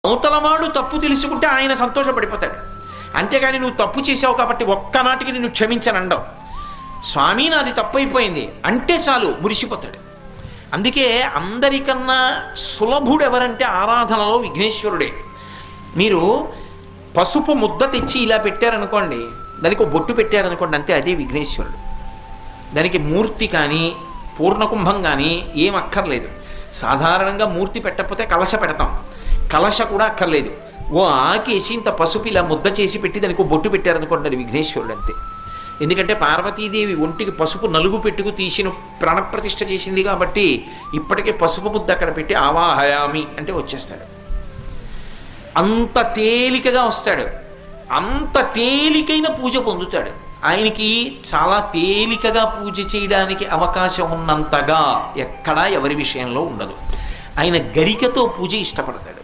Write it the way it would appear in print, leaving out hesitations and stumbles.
అవతలవాడు తప్పు తెలుసుకుంటే ఆయన సంతోషపడిపోతాడు. అంతేగాని నువ్వు తప్పు చేసావు కాబట్టి ఒక్కనాటికి నిన్ను క్షమించనండవు. స్వామి నాది తప్పు అయిపోయింది అంటే చాలు మురిసిపోతాడు. అందుకే అందరికన్నా సులభుడు ఎవరంటే ఆరాధనలో విఘ్నేశ్వరుడే. మీరు పసుపు ముద్ద తెచ్చి ఇలా పెట్టారనుకోండి, దానికి ఒక బొట్టు పెట్టారనుకోండి, అంతే అదే విఘ్నేశ్వరుడు. దానికి మూర్తి కానీ పూర్ణకుంభం కానీ ఏం అక్కర్లేదు. సాధారణంగా మూర్తి పెట్టకపోతే కలశ పెడతాం, కలశ కూడా అక్కర్లేదు. ఓ ఆకేసి ఇంత పసుపు ఇలా ముద్ద చేసి పెట్టి దానికి ఒక బొట్టు పెట్టారనుకోండి, అది విఘ్నేశ్వరుడు అంతే. ఎందుకంటే పార్వతీదేవి ఒంటికి పసుపు నలుగు పెట్టుకు తీసిన ప్రాణప్రతిష్ఠ చేసింది కాబట్టి ఇప్పటికే పసుపు ముద్ద అక్కడ పెట్టి ఆవాహయామి అంటే వచ్చేస్తాడు. అంత తేలికగా వస్తాడు, అంత తేలికైన పూజ పొందుతాడు. ఆయనకి చాలా తేలికగా పూజ చేయడానికి అవకాశం ఉన్నంతగా ఎక్కడా ఎవరి విషయంలో ఉండదు. ఆయన గరికతో పూజ ఇష్టపడతాడు.